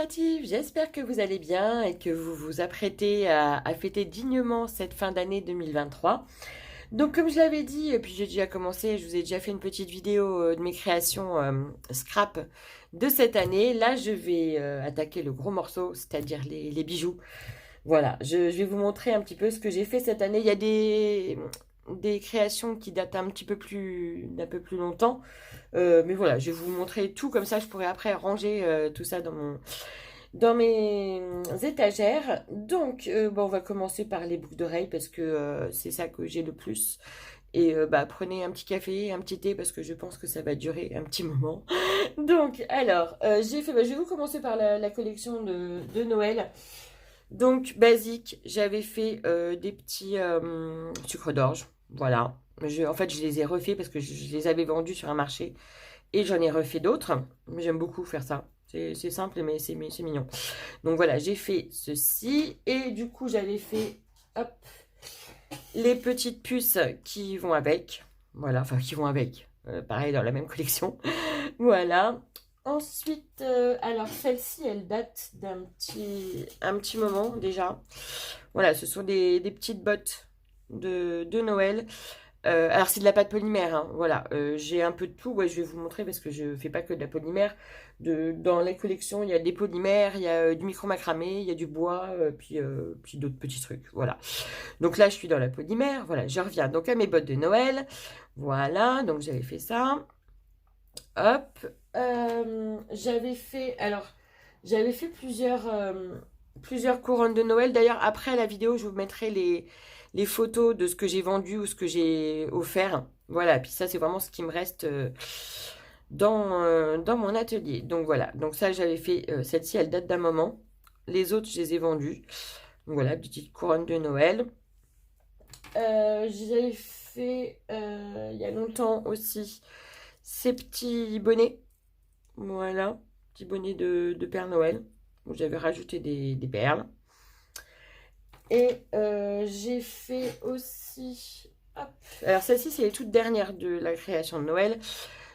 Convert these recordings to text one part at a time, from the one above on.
créatifs, j'espère que vous allez bien et que vous vous apprêtez à fêter dignement cette fin d'année 2023. Donc comme je l'avais dit, et puis j'ai déjà commencé, je vous ai déjà fait une petite vidéo de mes créations scrap de cette année. Là je vais attaquer le gros morceau, c'est-à-dire les bijoux. Voilà, je vais vous montrer un petit peu ce que j'ai fait cette année. Il y a des créations qui datent d'un peu plus longtemps. Mais voilà, je vais vous montrer tout comme ça, je pourrai après ranger tout ça dans mes étagères. Donc, bon, on va commencer par les boucles d'oreilles parce que c'est ça que j'ai le plus. Et bah, prenez un petit café, un petit thé parce que je pense que ça va durer un petit moment. Donc, alors, j'ai fait, bah, je vais vous commencer par la collection de Noël. Donc, basique, j'avais fait des petits sucres d'orge. Voilà. En fait, je les ai refaits parce que je les avais vendus sur un marché. Et j'en ai refait d'autres. J'aime beaucoup faire ça. C'est simple, mais c'est mignon. Donc voilà, j'ai fait ceci. Et du coup, j'avais fait hop, les petites puces qui vont avec. Voilà, enfin, qui vont avec. Pareil, dans la même collection. Voilà. Ensuite, alors celle-ci, elle date un petit moment déjà. Voilà, ce sont des petites bottes de Noël. Alors c'est de la pâte polymère, hein, voilà. J'ai un peu de tout, ouais, je vais vous montrer parce que je fais pas que de la polymère. Dans la collection, il y a des polymères, il y a du micro macramé, il y a du bois, puis d'autres petits trucs, voilà. Donc là, je suis dans la polymère, voilà. Je reviens donc à mes bottes de Noël, voilà. Donc j'avais fait ça, hop. J'avais fait plusieurs couronnes de Noël. D'ailleurs, après la vidéo, je vous mettrai les photos de ce que j'ai vendu ou ce que j'ai offert. Voilà, puis ça, c'est vraiment ce qui me reste dans mon atelier. Donc voilà, donc ça, j'avais fait, celle-ci, elle date d'un moment. Les autres, je les ai vendues. Donc voilà, petite couronne de Noël. J'avais fait, il y a longtemps aussi, ces petits bonnets. Voilà, petit bonnet de Père Noël, où j'avais rajouté des perles. Et j'ai fait aussi... Hop. Alors celle-ci, c'est les toutes dernières de la création de Noël.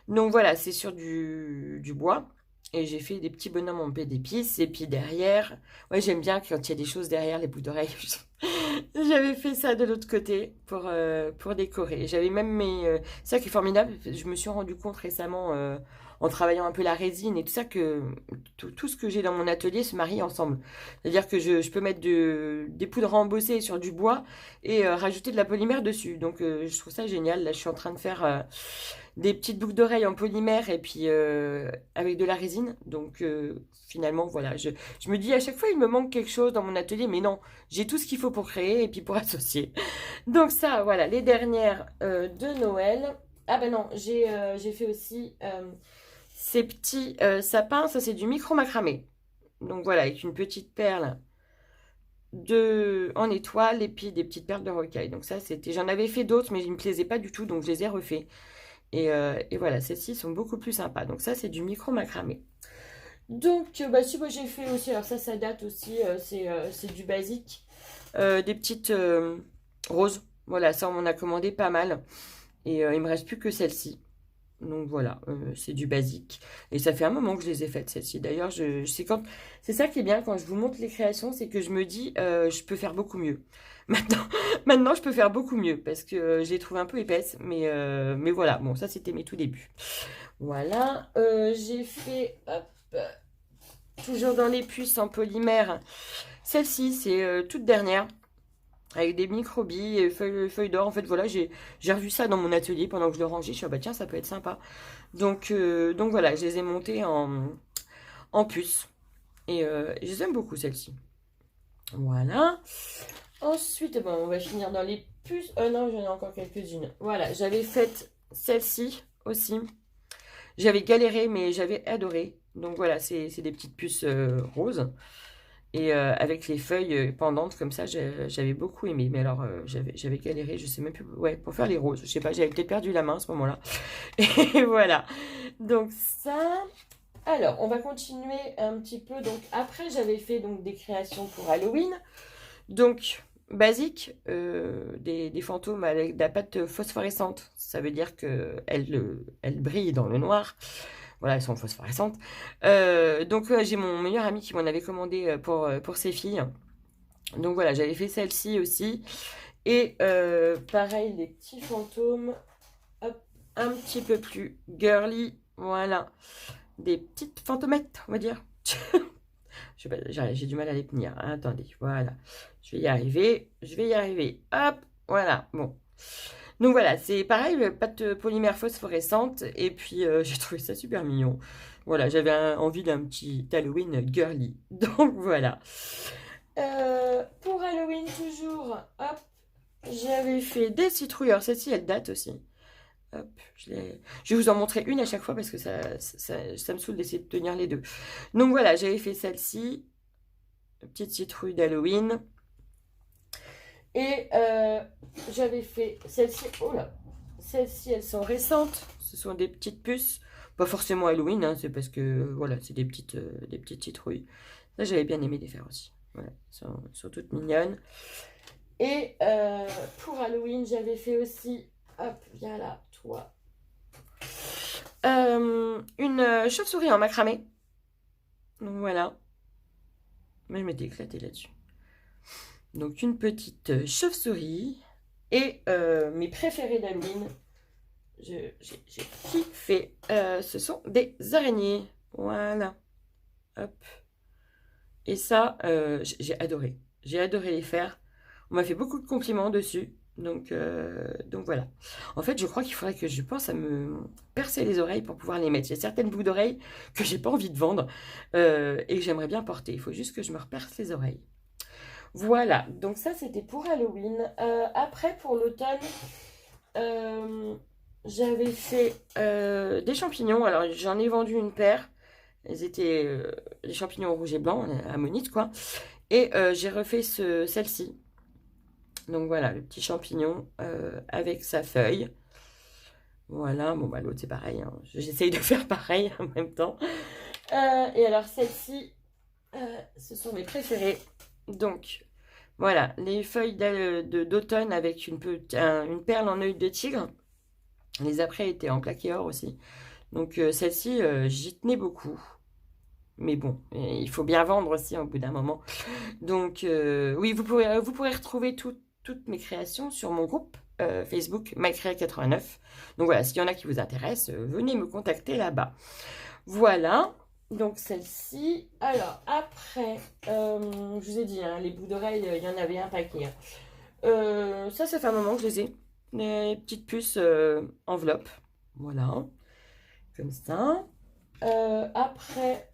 Donc voilà, c'est sur du bois. Et j'ai fait des petits bonhommes en paix d'épices. Et puis derrière, ouais, j'aime bien quand il y a des choses derrière les boucles d'oreilles. J'avais fait ça de l'autre côté pour décorer. J'avais même c'est ça qui est formidable. Je me suis rendu compte récemment, en travaillant un peu la résine et tout ça, que tout ce que j'ai dans mon atelier se marie ensemble. C'est-à-dire que je peux mettre des poudres à embosser sur du bois et rajouter de la polymère dessus. Donc je trouve ça génial. Là, je suis en train de faire des petites boucles d'oreilles en polymère et puis avec de la résine. Donc finalement, voilà. Je me dis à chaque fois, il me manque quelque chose dans mon atelier, mais non, j'ai tout ce qu'il faut pour créer et puis pour associer. Donc ça, voilà, les dernières de Noël. Ah ben non, j'ai fait aussi ces petits sapins. Ça, c'est du micro macramé. Donc voilà, avec une petite perle en étoile et puis des petites perles de rocaille. Donc ça, j'en avais fait d'autres, mais ils ne me plaisaient pas du tout, donc je les ai refaits. Et voilà, celles-ci sont beaucoup plus sympas. Donc ça, c'est du micro macramé. Donc, bah, si moi j'ai fait aussi, alors ça date aussi, c'est du basique. Des petites roses. Voilà, ça on m'en a commandé pas mal. Et il me reste plus que celle-ci. Donc voilà, c'est du basique. Et ça fait un moment que je les ai faites, celles-ci. D'ailleurs, c'est ça qui est bien quand je vous montre les créations, c'est que je me dis, je peux faire beaucoup mieux. Maintenant, maintenant, je peux faire beaucoup mieux parce que je les trouve un peu épaisses. Mais voilà, bon, ça c'était mes tout débuts. Voilà, j'ai fait, hop, toujours dans les puces en polymère. Celle-ci, c'est toute dernière avec des microbilles et feuilles d'or. En fait, voilà, j'ai revu ça dans mon atelier pendant que je le rangeais. Je suis dit, ah bah tiens, ça peut être sympa. Donc voilà, je les ai montées en puces. Et je les aime beaucoup, celles-ci. Voilà. Ensuite, bon, on va finir dans les puces. Non, j'en ai encore quelques-unes. Voilà, j'avais fait celle-ci aussi. J'avais galéré, mais j'avais adoré. Donc voilà, c'est des petites puces roses. Et avec les feuilles pendantes comme ça, j'avais beaucoup aimé. Mais alors, j'avais galéré, je sais même plus. Ouais, pour faire les roses. Je sais pas, j'avais peut-être perdu la main à ce moment-là. Et voilà. Donc ça. Alors, on va continuer un petit peu. Donc après, j'avais fait donc des créations pour Halloween. Donc basique, des fantômes avec de la pâte phosphorescente. Ça veut dire que elle brille dans le noir. Voilà, elles sont phosphorescentes. Donc j'ai mon meilleur ami qui m'en avait commandé pour ses filles. Donc voilà, j'avais fait celle-ci aussi. Et pareil, les petits fantômes, hop, un petit peu plus girly. Voilà, des petites fantômettes, on va dire. Je sais pas, j'ai du mal à les tenir. Attendez, voilà. Je vais y arriver. Je vais y arriver. Hop, voilà. Bon. Donc voilà, c'est pareil, pâte polymère phosphorescente. Et puis, j'ai trouvé ça super mignon. Voilà, j'avais envie d'un petit Halloween girly. Donc voilà. Pour Halloween, toujours, hop, j'avais fait des citrouilleurs. Celle-ci, elle date aussi. Hop, je vais vous en montrer une à chaque fois parce que ça me saoule d'essayer de tenir les deux. Donc voilà, j'avais fait celle-ci, petite citrouille d'Halloween. Et j'avais fait celle-ci. Oh là, celles-ci, elles sont récentes. Ce sont des petites puces. Pas forcément Halloween, hein, c'est parce que voilà, c'est des petites citrouilles. Ça, j'avais bien aimé les faire aussi. Voilà, elles sont toutes mignonnes. Et pour Halloween, j'avais fait aussi. Hop, viens là, toi. Une chauve-souris en macramé. Donc voilà. Mais je m'étais éclatée là-dessus. Donc une petite chauve-souris. Et mes préférés d'Halloween, j'ai kiffé. Ce sont des araignées. Voilà. Hop. Et ça, j'ai adoré. J'ai adoré les faire. On m'a fait beaucoup de compliments dessus. Donc voilà. En fait, je crois qu'il faudrait que je pense à me percer les oreilles pour pouvoir les mettre. Il y a certaines boucles d'oreilles que j'ai pas envie de vendre et que j'aimerais bien porter. Il faut juste que je me reperce les oreilles. Voilà. Donc ça, c'était pour Halloween. Après, pour l'automne, j'avais fait des champignons. Alors, j'en ai vendu une paire. Ils étaient les champignons rouge et blanc, ammonite quoi. Et j'ai refait celle-ci. Donc voilà, le petit champignon avec sa feuille. Voilà, bon bah l'autre c'est pareil, hein. J'essaye de faire pareil en même temps. Et alors celle-ci, ce sont mes préférées. Donc voilà, les feuilles d'automne avec une perle en œil de tigre. Les après étaient en plaqué or aussi. Donc celle-ci, j'y tenais beaucoup. Mais bon, il faut bien vendre aussi au bout d'un moment. Donc oui, vous pourrez retrouver toutes mes créations sur mon groupe Facebook MyCrea89. Donc voilà, s'il y en a qui vous intéressent, venez me contacter là-bas. Voilà, donc celle-ci. Alors après, je vous ai dit, hein, les bouts d'oreilles, il y en avait un paquet. Ça fait un moment que je les ai. Les petites puces enveloppes. Voilà, comme ça. Après,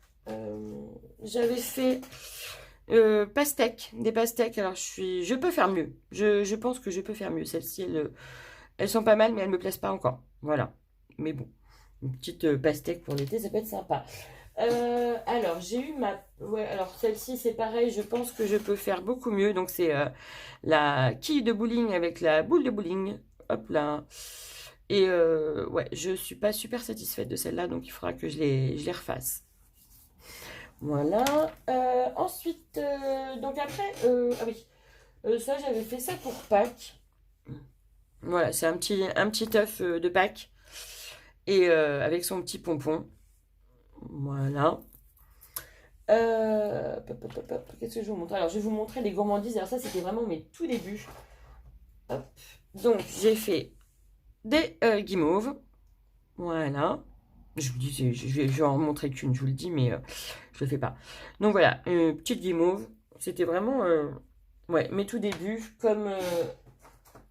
j'avais fait pastèques, des pastèques. Alors je peux faire mieux. Je pense que je peux faire mieux. Celles-ci, elles sont pas mal, mais elles me plaisent pas encore. Voilà. Mais bon, une petite pastèque pour l'été, ça peut être sympa. Alors j'ai eu ouais, alors celle-ci c'est pareil. Je pense que je peux faire beaucoup mieux. Donc c'est la quille de bowling avec la boule de bowling. Hop là. Et ouais, je suis pas super satisfaite de celle-là, donc il faudra que je les refasse. Voilà. Ensuite, donc après, ah oui, ça j'avais fait ça pour Pâques. Voilà, c'est un petit œuf de Pâques et avec son petit pompon. Voilà. Qu'est-ce que je vais vous montrer? Alors, je vais vous montrer les gourmandises. Alors ça, c'était vraiment mes tout débuts. Hop. Donc, j'ai fait des guimauves. Voilà. Je vous dis, je vais en montrer qu'une, je vous le dis, mais je le fais pas. Donc voilà, une petite guimauve. C'était vraiment, ouais, mes tout débuts, comme,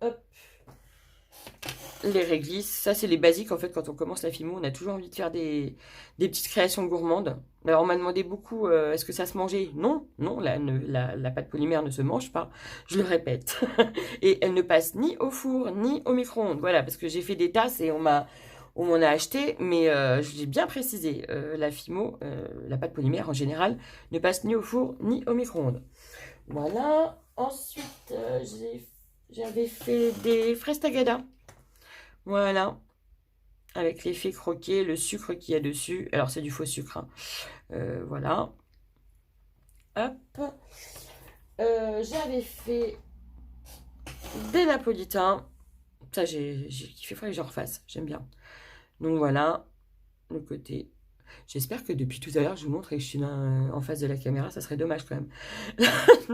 hop, les réglisses. Ça, c'est les basiques, en fait, quand on commence la fimo, on a toujours envie de faire des petites créations gourmandes. Alors, on m'a demandé beaucoup, est-ce que ça se mangeait? Non, non, la pâte polymère ne se mange pas. Je le répète. Et elle ne passe ni au four, ni au micro-ondes. Voilà, parce que j'ai fait des tasses et on m'en a acheté, mais je l'ai bien précisé, la Fimo, la pâte polymère en général, ne passe ni au four ni au micro-ondes. Voilà. Ensuite, j'avais fait des fraises tagada. Voilà. Avec l'effet croqué, le sucre qu'il y a dessus. Alors, c'est du faux sucre, hein. Voilà. Hop. J'avais fait des napolitains. Ça, j'ai kiffé, il faudrait que j'en refasse. J'aime bien. Donc voilà, le côté J'espère que depuis tout à l'heure, je vous montre et que je suis en face de la caméra, ça serait dommage quand même.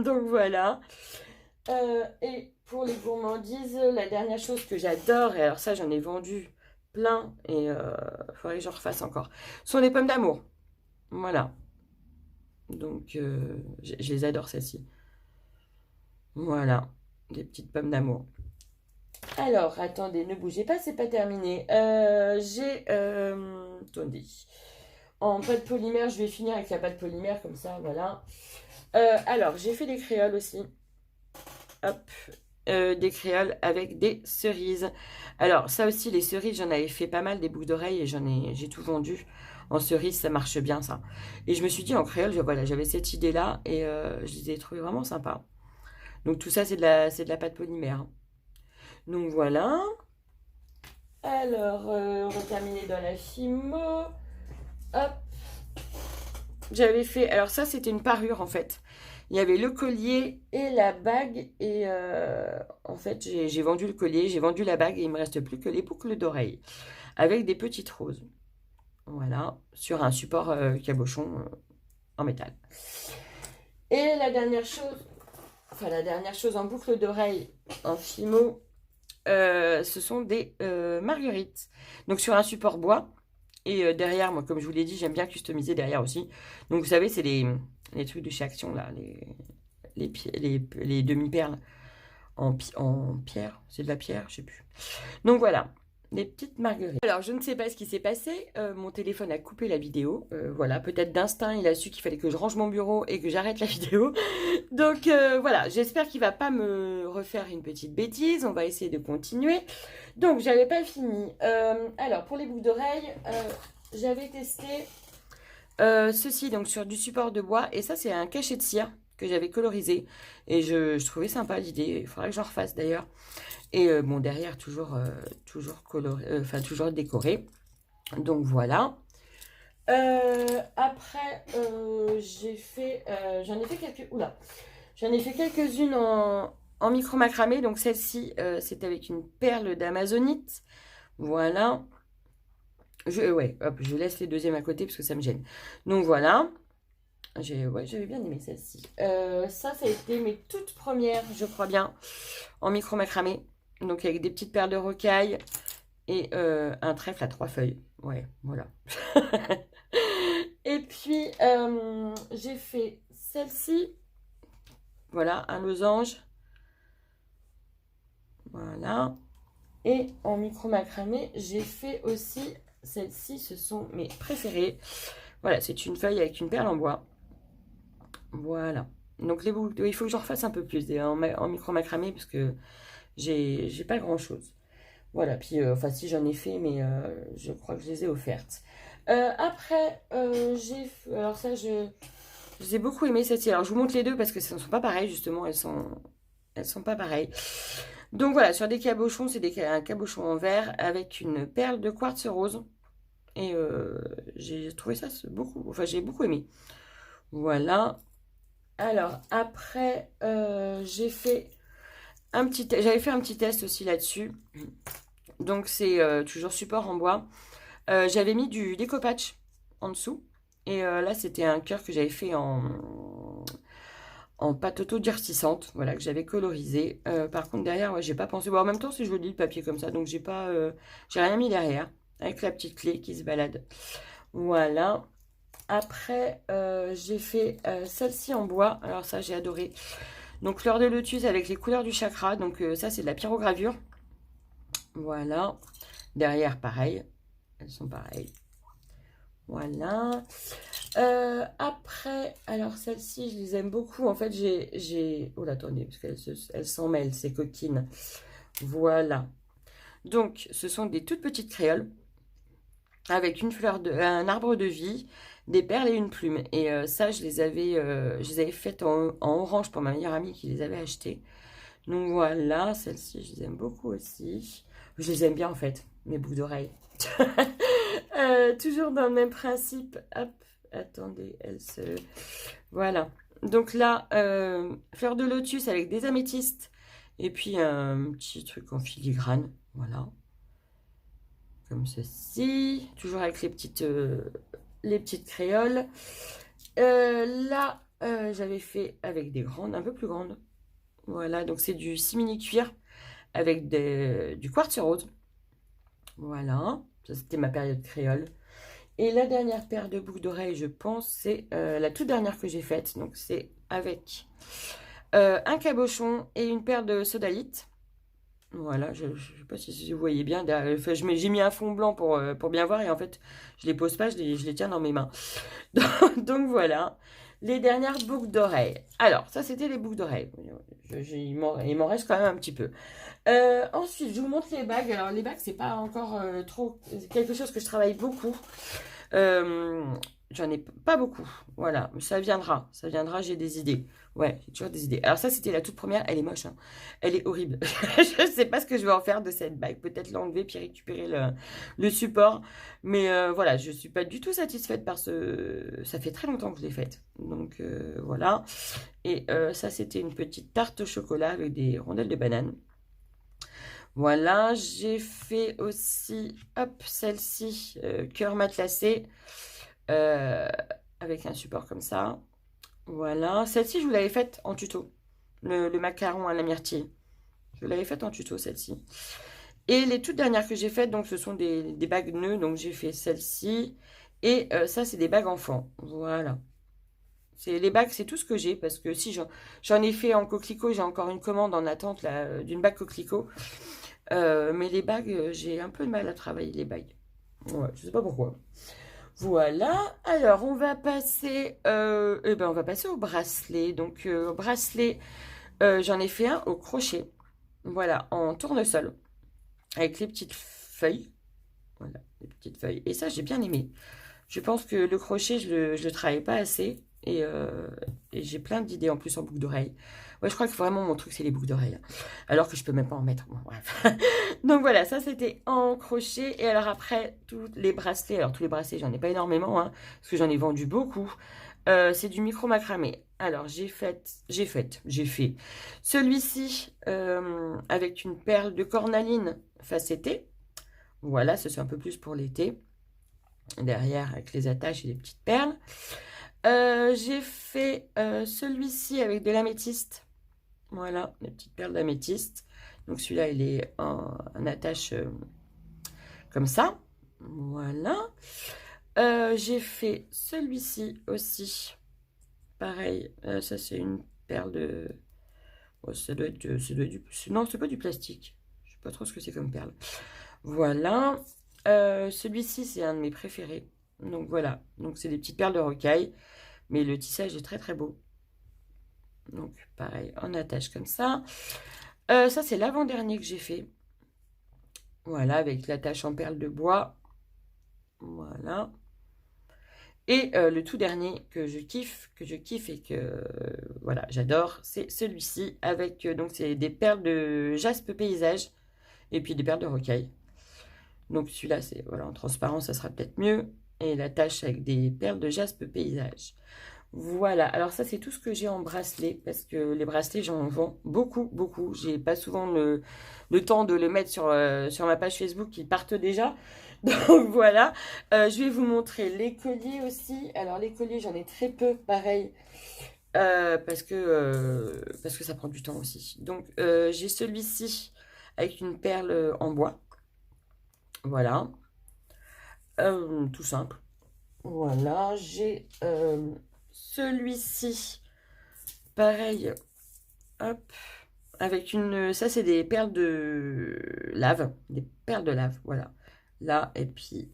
Donc voilà. Et pour les gourmandises, la dernière chose que j'adore, et alors ça j'en ai vendu plein, et il faudrait que j'en refasse encore, sont les pommes d'amour. Voilà. Donc je les adore celles-ci. Voilà, des petites pommes d'amour. Alors, attendez, ne bougez pas, c'est pas terminé. Attendez. En pâte polymère, je vais finir avec la pâte polymère, comme ça, voilà. Alors, j'ai fait des créoles aussi. Hop. Des créoles avec des cerises. Alors, ça aussi, les cerises, j'en avais fait pas mal, des boucles d'oreilles, et j'ai tout vendu. En cerise, ça marche bien, ça. Et je me suis dit, en créole, voilà, j'avais cette idée-là, et je les ai trouvées vraiment sympas. Donc, tout ça, c'est de la pâte polymère, hein. Donc, voilà. Alors, on va terminer dans la Fimo. Hop. J'avais fait... Alors ça, c'était une parure, en fait. Il y avait le collier et la bague. Et en fait, j'ai vendu le collier, j'ai vendu la bague. Et il me reste plus que les boucles d'oreilles. Avec des petites roses. Voilà. Sur un support cabochon en métal. Et la dernière chose... Enfin, la dernière chose en boucle d'oreille en Fimo... ce sont des marguerites. Donc sur un support bois. Et derrière, moi, comme je vous l'ai dit, j'aime bien customiser derrière aussi. Donc vous savez, c'est les trucs de chez Action, là. Les demi-perles en pierre. C'est de la pierre, je sais plus. Donc voilà, des petites marguerites. Alors, je ne sais pas ce qui s'est passé. Mon téléphone a coupé la vidéo. Voilà, peut-être d'instinct, il a su qu'il fallait que je range mon bureau et que j'arrête la vidéo. Donc voilà, j'espère qu'il va pas me refaire une petite bêtise. On va essayer de continuer. Donc, j'avais pas fini. Alors, pour les boucles d'oreilles, j'avais testé ceci, donc sur du support de bois. Et ça, c'est un cachet de cire que j'avais colorisé. Et je trouvais sympa l'idée. Il faudrait que j'en refasse d'ailleurs. Et bon, derrière, toujours coloré, enfin, toujours décoré. Donc, voilà. Après, j'en ai fait quelques... Oula. J'en ai fait quelques-unes en micro macramé. Donc celle-ci, c'est avec une perle d'amazonite. Voilà. Ouais, hop, je laisse les deuxièmes à côté parce que ça me gêne. Donc voilà. J'avais bien aimé celle-ci. Ça a été mes toutes premières, je crois bien, en micro macramé. Donc avec des petites perles de rocaille et un trèfle à 3 feuilles. Ouais, voilà. Et puis, j'ai fait celle-ci. Voilà, un losange. Voilà. Et en micro macramé, j'ai fait aussi celles-ci, ce sont mes préférées. Voilà, c'est une feuille avec une perle en bois. Voilà. Donc les boucles, il faut que j'en refasse un peu plus en micro macramé parce que j'ai pas grand-chose. Voilà, puis enfin si j'en ai fait, mais je crois que je les ai offertes. Après, alors ça, je les ai beaucoup aimé celle-ci. Alors je vous montre les deux parce que ce ne sont pas pareilles justement, elles sont pas pareilles. Donc voilà, sur des cabochons, c'est un cabochon en verre avec une perle de quartz rose. Et j'ai trouvé ça beaucoup, enfin j'ai beaucoup aimé. Voilà. Alors après, j'avais fait un petit test aussi là-dessus. Donc c'est toujours support en bois. J'avais mis du découpage en dessous. Et là, c'était un cœur que j'avais fait en pâte auto-durcissante, voilà, que j'avais colorisé. Par contre, derrière, ouais, j'ai pas pensé. Bon, en même temps, c'est joli le papier comme ça, donc j'ai rien mis derrière, avec la petite clé qui se balade. Voilà. Après, j'ai fait celle-ci en bois. Alors ça, j'ai adoré. Donc, fleur de lotus avec les couleurs du chakra. Donc, ça, c'est de la pyrogravure. Voilà. Derrière, pareil. Elles sont pareilles. Voilà. Après, alors celle-ci, je les aime beaucoup. En fait, oh là, attendez, parce qu'elles s'en mêlent, ces coquines. Voilà. Donc, ce sont des toutes petites créoles avec un arbre de vie, des perles et une plume. Et ça, je les avais faites en orange pour ma meilleure amie qui les avait achetées. Donc voilà, celles-ci, je les aime beaucoup aussi. Je les aime bien en fait, mes boucles d'oreilles. Toujours dans le même principe. Hop, attendez, voilà. Donc là, fleur de lotus avec des améthystes. Et puis un petit truc en filigrane. Voilà. Comme ceci. Toujours avec les petites les petites créoles. Là, j'avais fait avec des grandes, un peu plus grandes. Voilà, donc c'est du simili cuir avec du quartz rose. Voilà, ça c'était ma période créole. Et la dernière paire de boucles d'oreilles, je pense, c'est la toute dernière que j'ai faite. Donc c'est avec un cabochon et une paire de sodalites. Voilà, je ne sais pas si vous voyez bien. Enfin, j'ai mis un fond blanc pour bien voir et en fait, je les pose pas, je les tiens dans mes mains. Donc voilà, les dernières boucles d'oreilles. Alors, ça c'était les boucles d'oreilles. Il m'en reste quand même un petit peu. Ensuite, je vous montre les bagues. Alors, les bagues, c'est pas encore trop quelque chose que je travaille beaucoup. Euh, J'en ai pas beaucoup. Voilà, mais ça viendra, j'ai des idées. Ouais, j'ai toujours des idées. Alors ça, c'était la toute première. Elle est moche, hein. Elle est horrible. Je sais pas ce que je vais en faire de cette bague. Peut-être l'enlever puis récupérer le support. Mais voilà, je suis pas du tout satisfaite par ce... Ça fait très longtemps que je l'ai faite. Donc voilà. Et ça, c'était une petite tarte au chocolat avec des rondelles de banane. Voilà, j'ai fait aussi, hop, celle-ci, cœur matelassé, euh, avec un support comme ça. Voilà, celle-ci, je vous l'avais faite en tuto, le macaron à la myrtille. Je l'avais faite en tuto, celle-ci. Et les toutes dernières que j'ai faites, donc ce sont des bagues nœuds, donc j'ai fait celle-ci. Et ça, c'est des bagues enfants. Voilà. Les bagues, c'est tout ce que j'ai, parce que si j'en ai fait en coquelicot, j'ai encore une commande en attente là, d'une bague coquelicot. Mais les bagues, j'ai un peu de mal à travailler les bagues. Ouais, je sais pas pourquoi. Voilà. Alors, on va passer au bracelet. Donc, au bracelet, j'en ai fait un au crochet. Voilà, en tournesol. Avec les petites feuilles. Voilà, les petites feuilles. Et ça, j'ai bien aimé. Je pense que le crochet, je le travaille pas assez. Et j'ai plein d'idées en plus en boucle d'oreille. Ouais, je crois que vraiment mon truc, c'est les boucles d'oreilles. Alors que je peux même pas en mettre. Bon, bref. Donc voilà, ça c'était en crochet. Et alors après, tous les bracelets. Alors tous les bracelets, j'en ai pas énormément, hein, parce que j'en ai vendu beaucoup. C'est du micro macramé. Alors j'ai fait celui-ci avec une perle de cornaline facettée. Voilà, ce c'est un peu plus pour l'été. Derrière, avec les attaches et les petites perles. J'ai fait celui-ci avec de l'améthyste. Voilà, les petites perles d'améthyste. Donc celui-là, il est en attache comme ça. Voilà. J'ai fait celui-ci aussi. Pareil, ça c'est une perle de... Oh, non, c'est pas du plastique. Je sais pas trop ce que c'est comme perle. Voilà. Celui-ci, c'est un de mes préférés. Donc voilà. Donc c'est des petites perles de rocaille. Mais le tissage est très très beau. Donc pareil, on attache comme ça. Ça, c'est l'avant-dernier que j'ai fait. Voilà, avec l'attache en perles de bois. Voilà. Et le tout dernier que je kiffe et que voilà, j'adore, c'est celui-ci avec donc c'est des perles de jaspe paysage et puis des perles de rocaille. Donc celui-là, c'est voilà, en transparent, ça sera peut-être mieux. Et l'attache avec des perles de jaspe paysage. Voilà, alors ça c'est tout ce que j'ai en bracelet, parce que les bracelets j'en vends beaucoup, beaucoup. J'ai pas souvent le temps de les mettre sur ma page Facebook qui partent déjà. Donc voilà, je vais vous montrer les colliers aussi. Alors les colliers j'en ai très peu, pareil, parce que ça prend du temps aussi. Donc j'ai celui-ci avec une perle en bois, voilà, tout simple. Voilà, j'ai celui-ci, pareil, hop, avec une... Ça, c'est des perles de lave, voilà. Là, et puis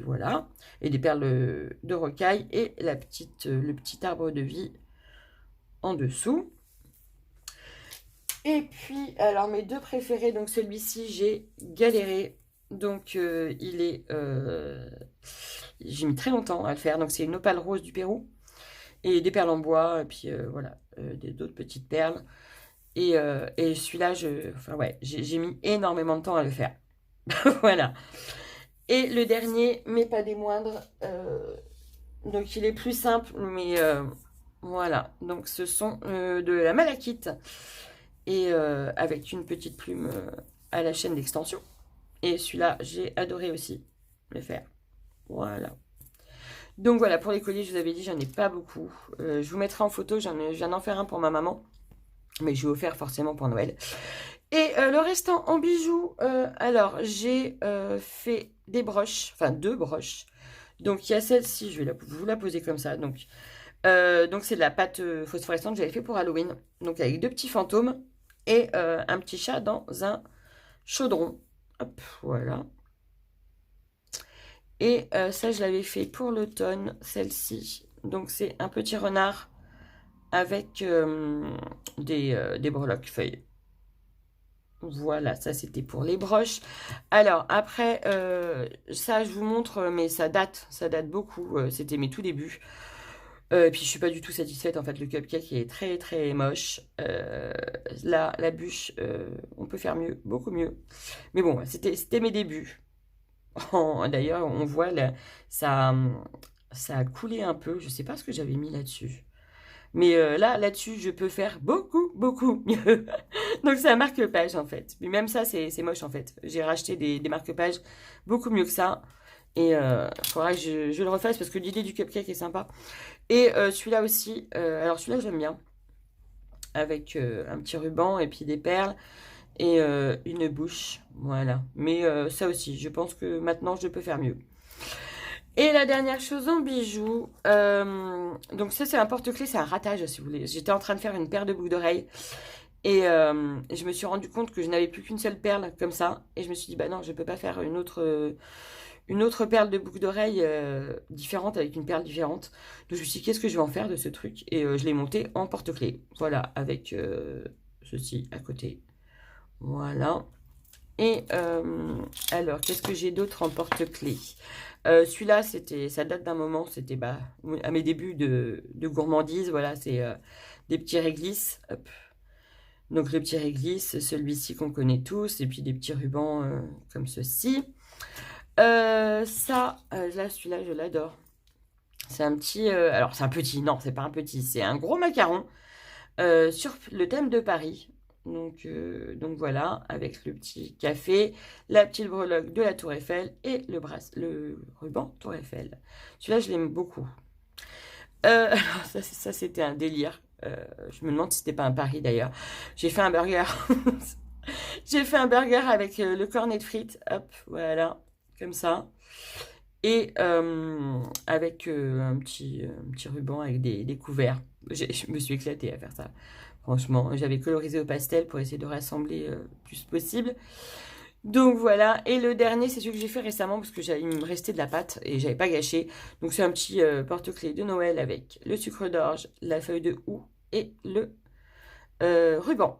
voilà. Et des perles de rocaille et le petit arbre de vie en dessous. Et puis, alors, mes deux préférés, donc celui-ci, j'ai galéré. Donc, j'ai mis très longtemps à le faire. Donc, c'est une opale rose du Pérou. Et des perles en bois, et puis voilà, d'autres petites perles. Et celui-là, enfin ouais, j'ai mis énormément de temps à le faire. Voilà. Et le dernier, mais pas des moindres, donc il est plus simple, mais voilà. Donc ce sont de la malachite et avec une petite plume à la chaîne d'extension. Et celui-là, j'ai adoré aussi le faire. Voilà. Donc voilà, pour les colliers, je vous avais dit, j'en ai pas beaucoup. Je vous mettrai en photo, je viens d'en faire un pour ma maman. Mais je vais offert forcément pour Noël. Et le restant en bijoux, alors j'ai fait des broches, enfin 2 broches. Donc il y a celle-ci, je vais vous la poser comme ça. Donc c'est de la pâte phosphorescente que j'avais fait pour Halloween. Donc avec 2 petits fantômes et un petit chat dans un chaudron. Hop, voilà. Et ça, je l'avais fait pour l'automne, celle-ci. Donc c'est un petit renard avec des breloques feuilles. Voilà, ça c'était pour les broches. Alors après, ça je vous montre, mais ça date beaucoup. C'était mes tout débuts. Et puis je suis pas du tout satisfaite. En fait, le cupcake est très très moche. Là, la bûche, on peut faire mieux, beaucoup mieux. Mais bon, c'était mes débuts. D'ailleurs, on voit ça, ça a coulé un peu. Je sais pas ce que j'avais mis là-dessus. Mais là-dessus, je peux faire beaucoup, beaucoup mieux. Donc, c'est un marque-page, en fait. Mais même ça, c'est moche, en fait. J'ai racheté des marque-pages beaucoup mieux que ça. Et il faudra que je le refasse parce que l'idée du cupcake est sympa. Et celui-là aussi, alors celui-là, j'aime bien. Avec un petit ruban et puis des perles et une bouche. Voilà. Mais ça aussi, je pense que maintenant, je peux faire mieux. Et la dernière chose en bijoux, donc ça c'est un porte-clés, c'est un ratage si vous voulez. J'étais en train de faire une paire de boucles d'oreilles et je me suis rendu compte que je n'avais plus qu'une seule perle comme ça. Et je me suis dit, bah non, je peux pas faire une autre perle de boucle d'oreilles différente avec une perle différente. Donc je me suis dit, qu'est-ce que je vais en faire de ce truc? Et je l'ai monté en porte-clés. Voilà, avec ceci à côté. Voilà. Et alors, qu'est-ce que j'ai d'autre en porte-clés? Celui-là, ça date d'un moment, c'était à mes débuts de gourmandise. Voilà, c'est des petits réglisses. Hop. Donc, le petit réglisse, celui-ci qu'on connaît tous, et puis des petits rubans comme ceci. Là, celui-là, je l'adore. C'est un petit. Alors, c'est un petit, non, c'est pas un petit, c'est un gros macaron sur le thème de Paris. Donc voilà, avec le petit café, la petite breloque de la Tour Eiffel et le ruban Tour Eiffel. Celui-là, je l'aime beaucoup. Alors ça c'était un délire. Je me demande si c'était pas un pari d'ailleurs. J'ai fait un burger. J'ai fait un burger avec le cornet de frites. Hop, voilà, comme ça. Et avec un petit ruban avec des couverts. Je me suis éclatée à faire ça. Franchement, j'avais colorisé au pastel pour essayer de rassembler le plus possible. Donc voilà, et le dernier, c'est celui que j'ai fait récemment parce que il me restait de la pâte et j'avais pas gâché. Donc c'est un petit porte-clés de Noël avec le sucre d'orge, la feuille de houx et le ruban.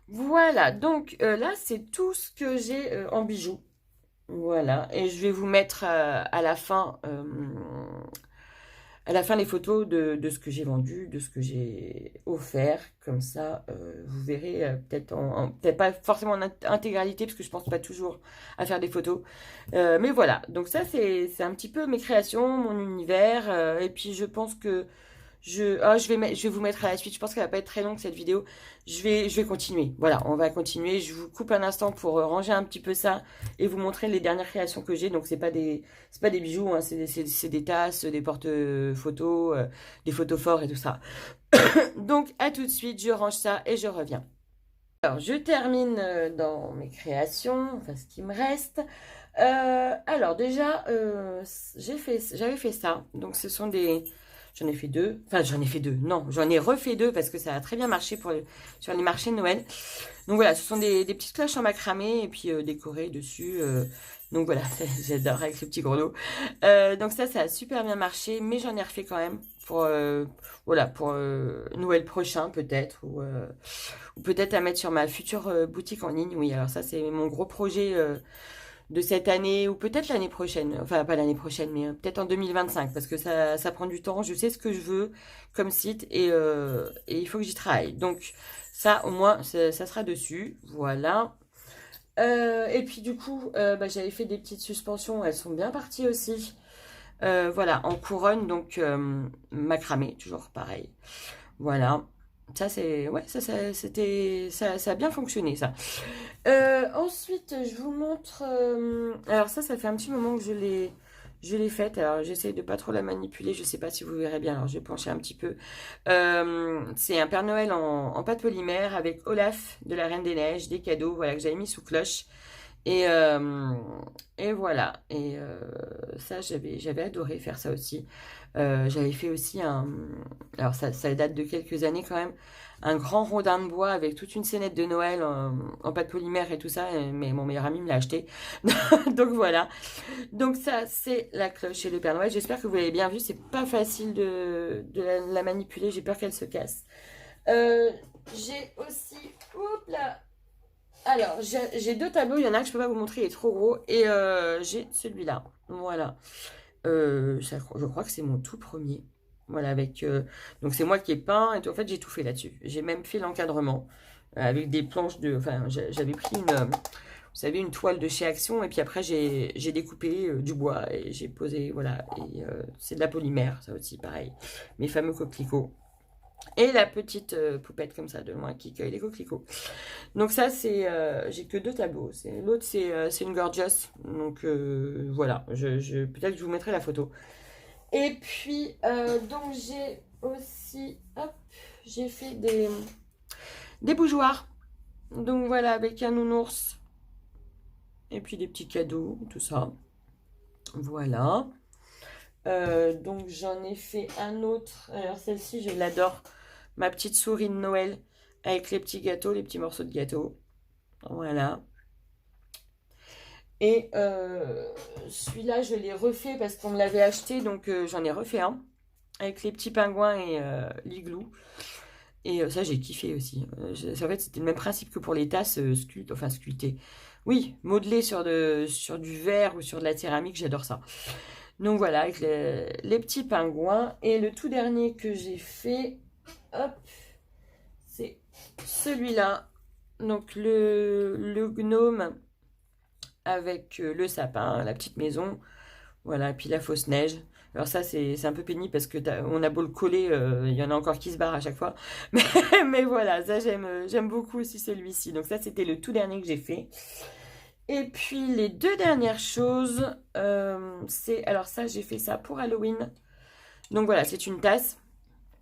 Voilà, donc là c'est tout ce que j'ai en bijoux. Voilà, et je vais vous mettre à la fin les photos de ce que j'ai vendu, de ce que j'ai offert. Comme ça, vous verrez peut-être peut-être pas forcément en intégralité, parce que je pense pas toujours à faire des photos. Mais voilà, donc ça c'est un petit peu mes créations, mon univers. Et puis je pense que je vais vous mettre à la suite. Je pense qu'elle va pas être très longue cette vidéo. Je vais continuer. Voilà, on va continuer. Je vous coupe un instant pour ranger un petit peu ça et vous montrer les dernières créations que j'ai. Donc c'est pas des bijoux, hein, c'est des tasses, des porte-photos, des photos forts et tout ça. Donc à tout de suite, je range ça et je reviens. Alors je termine dans mes créations, enfin ce qui me reste. Alors déjà, j'avais fait ça. Donc ce sont des J'en ai fait 2. Enfin, j'en ai fait 2. Non, j'en ai refait 2 parce que ça a très bien marché sur les marchés de Noël. Donc voilà, ce sont des petites cloches en macramé et puis décorées dessus. Donc voilà, j'adore avec les petits grelots. Donc ça a super bien marché, mais j'en ai refait quand même pour voilà, pour Noël prochain peut-être ou peut-être à mettre sur ma future boutique en ligne. Oui, alors ça c'est mon gros projet de cette année ou peut-être l'année prochaine. Enfin, pas l'année prochaine, mais peut-être en 2025 parce que ça prend du temps. Je sais ce que je veux comme site et il faut que j'y travaille. Donc, ça, au moins, ça sera dessus. Voilà. Et puis, du coup, j'avais fait des petites suspensions. Elles sont bien parties aussi. Voilà, en couronne, donc macramé, toujours pareil. Voilà. Ça, c'est... Ouais, ça a bien fonctionné, ça. Ensuite, je vous montre... alors ça fait un petit moment que Je l'ai faite, alors j'essaie de pas trop la manipuler, je sais pas si vous verrez bien, alors je vais pencher un petit peu. C'est un Père Noël en pâte polymère avec Olaf de la Reine des Neiges, des cadeaux, voilà, que j'avais mis sous cloche. Et, euh, et voilà, ça j'avais adoré faire ça aussi. J'avais fait aussi alors ça date de quelques années quand même, un grand rondin de bois avec toute une scénette de Noël en pâte polymère et tout ça, mais mon meilleur ami me l'a acheté. Donc voilà. Donc ça, c'est la cloche chez le Père Noël. J'espère que vous l'avez bien vu. C'est pas facile de la manipuler. J'ai peur qu'elle se casse. Euh, j'ai aussi... Oups là. Alors, j'ai deux tableaux. Il y en a un que je peux pas vous montrer. Il est trop gros. Et j'ai celui-là. Voilà. Je crois que c'est mon tout premier. Voilà, avec... donc c'est moi qui ai peint. Et tout. En fait, j'ai tout fait là-dessus. J'ai même fait l'encadrement. Avec des planches de... Enfin, j'avais pris vous savez, une toile de chez Action, et puis après j'ai découpé du bois et j'ai posé, voilà, et c'est de la polymère, ça aussi, pareil, mes fameux coquelicots. Et la petite poupette comme ça de loin qui cueille les coquelicots. Donc ça, j'ai que deux tableaux. L'autre, c'est une Gorgeous. Donc voilà, peut-être que je vous mettrai la photo. Et puis, donc j'ai aussi, hop, j'ai fait des bougeoirs. Donc voilà, avec un nounours. Et puis des petits cadeaux, tout ça. Voilà. Donc j'en ai fait un autre. Alors celle-ci, je l'adore. Ma petite souris de Noël avec les petits gâteaux, les petits morceaux de gâteau. Voilà. Et celui-là, je l'ai refait parce qu'on me l'avait acheté. Donc j'en ai refait un. Avec les petits pingouins et l'igloo. Et ça, j'ai kiffé aussi. En fait, c'était le même principe que pour les tasses sculptées. Oui, modelées sur du verre ou sur de la céramique, j'adore ça. Donc voilà, avec les petits pingouins. Et le tout dernier que j'ai fait, hop, c'est celui-là. Donc le gnome avec le sapin, la petite maison. Voilà, puis la fausse neige. Alors ça, c'est un peu pénible parce que on a beau le coller, il y en a encore qui se barrent à chaque fois. Mais voilà, ça j'aime beaucoup aussi celui-ci. Donc ça, c'était le tout dernier que j'ai fait. Et puis les deux dernières choses, alors ça, j'ai fait ça pour Halloween. Donc voilà, c'est une tasse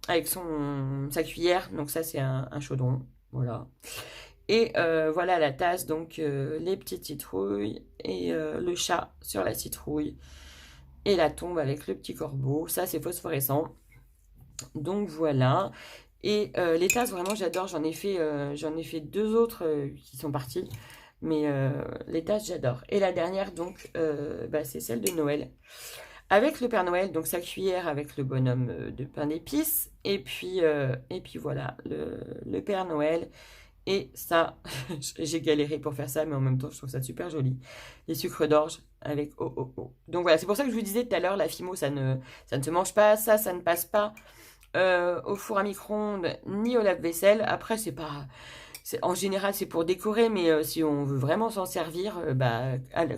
avec sa cuillère. Donc ça, c'est un chaudron. Voilà. Et voilà la tasse, donc les petites citrouilles et le chat sur la citrouille. Et la tombe avec le petit corbeau. Ça, c'est phosphorescent. Donc voilà. Et les tasses, vraiment, j'adore. J'en ai fait deux autres qui sont parties. Mais les tasses, j'adore. Et la dernière, donc, c'est celle de Noël. Avec le Père Noël, donc sa cuillère avec le bonhomme de pain d'épices. Et puis voilà, le Père Noël. Et ça, j'ai galéré pour faire ça, mais en même temps, je trouve ça super joli. Les sucres d'orge avec oh. Donc voilà, c'est pour ça que je vous disais tout à l'heure, la Fimo, ça ne se mange pas. Ça ne passe pas au four à micro-ondes ni au lave-vaisselle. Après, en général, c'est pour décorer, mais si on veut vraiment s'en servir,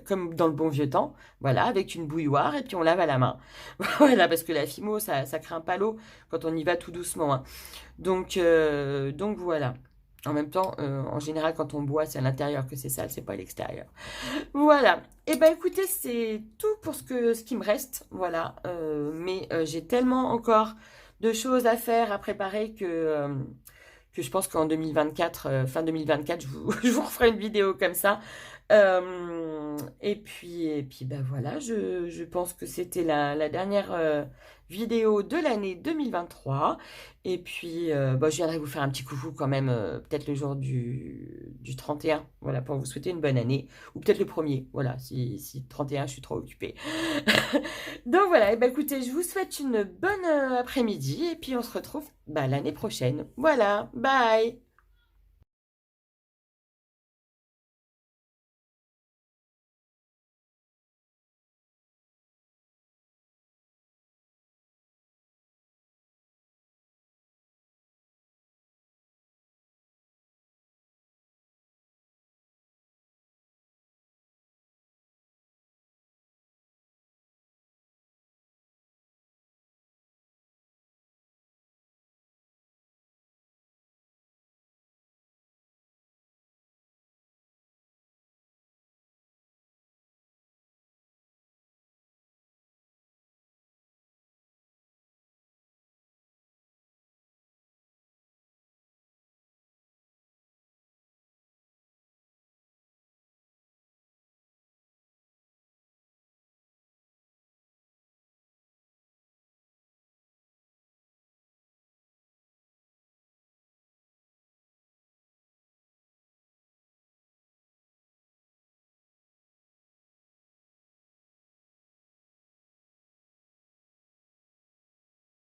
comme dans le bon vieux temps, voilà, avec une bouilloire, et puis on lave à la main. Voilà, parce que la Fimo, ça craint pas l'eau quand on y va tout doucement, hein. Donc voilà. En même temps, en général, quand on boit, c'est à l'intérieur que c'est sale, c'est pas à l'extérieur. Voilà. Et ben écoutez, c'est tout pour ce qui me reste. Voilà. Mais j'ai tellement encore de choses à faire, à préparer que je pense qu'en 2024, fin 2024, je vous referai une vidéo comme ça. Et puis ben voilà, je pense que c'était la dernière vidéo de l'année 2023. Et puis, je viendrai vous faire un petit coucou quand même, peut-être le jour du 31, voilà, pour vous souhaiter une bonne année. Ou peut-être le premier, voilà, si 31, je suis trop occupée. Donc voilà, et ben écoutez, je vous souhaite une bonne après-midi. Et puis on se retrouve l'année prochaine. Voilà, bye!